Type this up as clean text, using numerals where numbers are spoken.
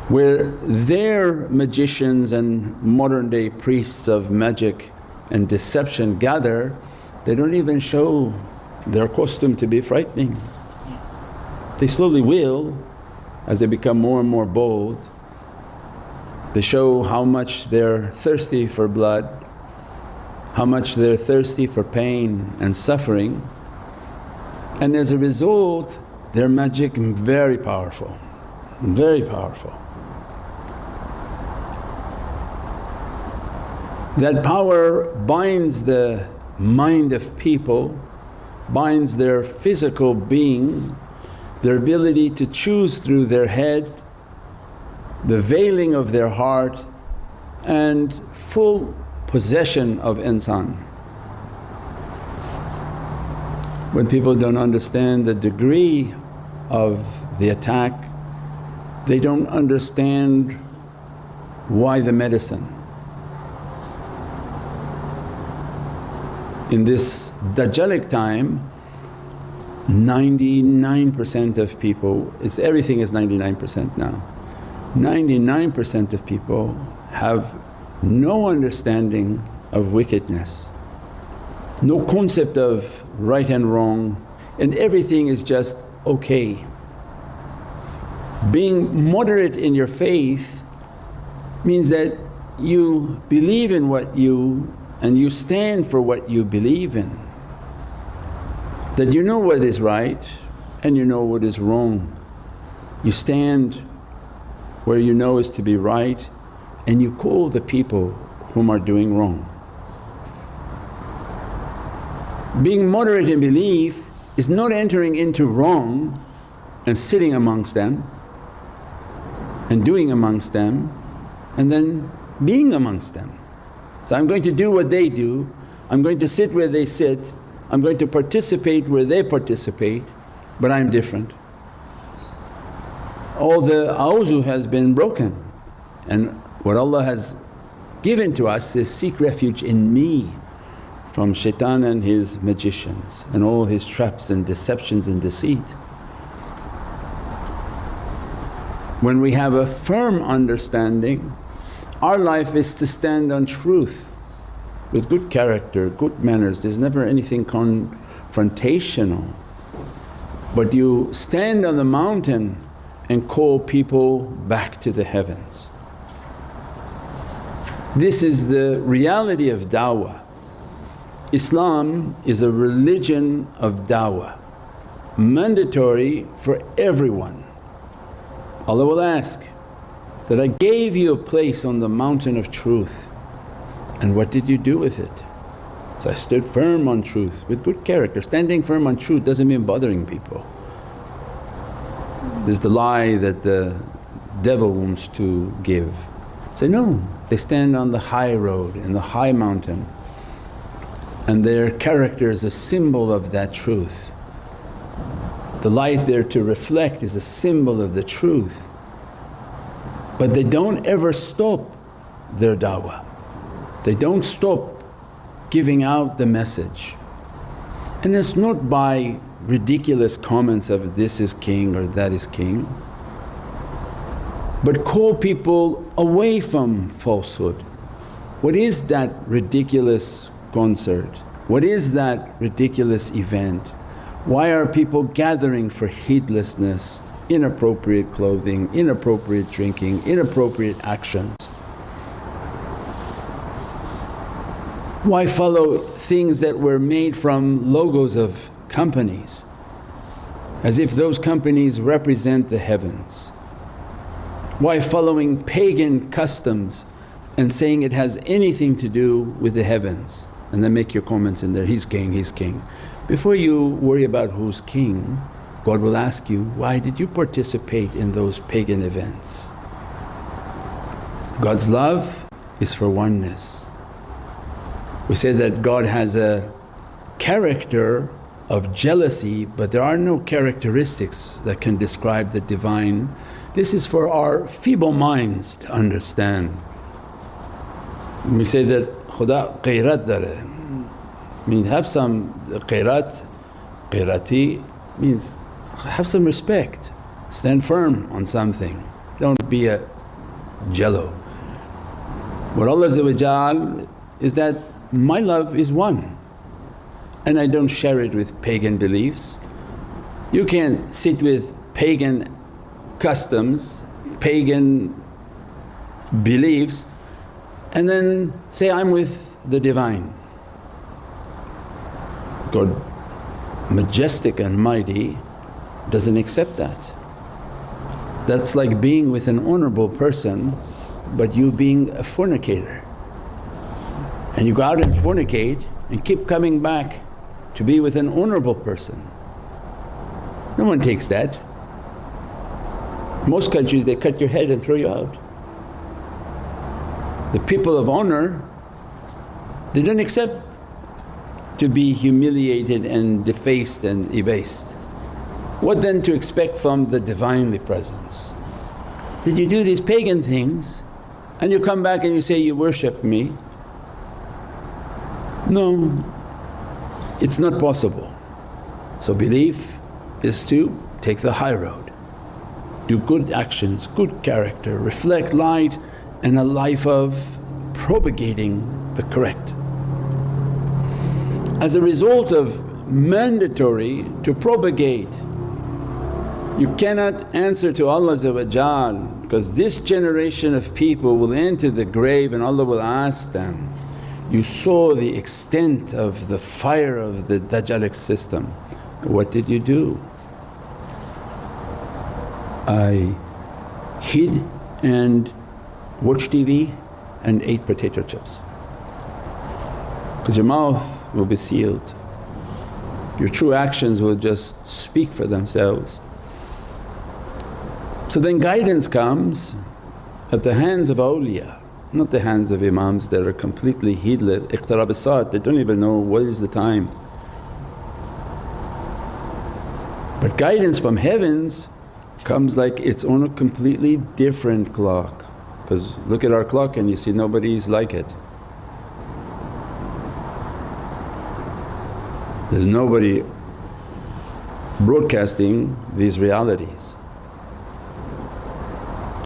Where their magicians and modern day priests of magic and deception gather, they don't even show their costume to be frightening. They slowly will as they become more and more bold. They show how much they're thirsty for blood, how much they're thirsty for pain and suffering, and as a result their magic very powerful, very powerful. That power binds the mind of people, binds their physical being, their ability to choose through their head, the veiling of their heart, and full possession of insan. When people don't understand the degree of the attack, they don't understand why the medicine. In this Dajjalic time, 99% of people, everything is 99% now. 99% of people have no understanding of wickedness, no concept of right and wrong, and everything is just okay. Being moderate in your faith means that you believe in what you and you stand for what you believe in. That you know what is right and you know what is wrong. You stand where you know is to be right and you call the people whom are doing wrong. Being moderate in belief is not entering into wrong and sitting amongst them and doing amongst them and then being amongst them. So I'm going to do what they do, I'm going to sit where they sit, I'm going to participate where they participate, but I'm different. All the awzu has been broken, and what Allah has given to us is seek refuge in me from shaitan and his magicians and all his traps and deceptions and deceit. When we have a firm understanding, our life is to stand on truth with good character, good manners. There's never anything confrontational, but you stand on the mountain and call people back to the heavens. This is the reality of da'wah. Islam is a religion of da'wah, mandatory for everyone. Allah will ask that, I gave you a place on the mountain of truth and what did you do with it? So I stood firm on truth with good character. Standing firm on truth doesn't mean bothering people. There's the lie that the devil wants to give. Say, no, they stand on the high road in the high mountain and their character is a symbol of that truth. The light they're to reflect is a symbol of the truth. But they don't ever stop their da'wah, they don't stop giving out the message. And it's not by ridiculous comments of this is king or that is king, but call people away from falsehood. What is that ridiculous concert? What is that ridiculous event? Why are people gathering for heedlessness, inappropriate clothing, inappropriate drinking, inappropriate actions? Why follow things that were made from logos of companies as if those companies represent the heavens? Why following pagan customs and saying it has anything to do with the heavens, and then make your comments in there, he's king, he's king. Before you worry about who's king, God will ask you, why did you participate in those pagan events? God's love is for oneness. We say that God has a character of jealousy, but there are no characteristics that can describe the Divine. This is for our feeble minds to understand. We say that Khuda ghairat dare, means have some ghairati means have some respect, stand firm on something. Don't be a jello. What Allah is that my love is one and I don't share it with pagan beliefs. You can't sit with pagan customs, pagan beliefs and then say, I'm with the Divine. God majestic and mighty doesn't accept that. That's like being with an honourable person but you being a fornicator. And you go out and fornicate and keep coming back to be with an honourable person. No one takes that. Most countries they cut your head and throw you out. The people of honour, they don't accept to be humiliated and defaced and abased. What then to expect from the Divinely Presence? Did you do these pagan things and you come back and you say, you worship me? No, it's not possible. So belief is to take the high road, do good actions, good character, reflect light and a life of propagating the correct. As a result of mandatory to propagate, you cannot answer to Allah because this generation of people will enter the grave and Allah will ask them, you saw the extent of the fire of the Dajjalic system, what did you do? I hid and watched TV and ate potato chips. Because your mouth will be sealed, your true actions will just speak for themselves. So then guidance comes at the hands of awliya, not the hands of imams that are completely heedless, iqtarab as-saat, they don't even know what is the time. But guidance from heavens comes like it's on a completely different clock, because look at our clock and you see nobody's like it. There's nobody broadcasting these realities.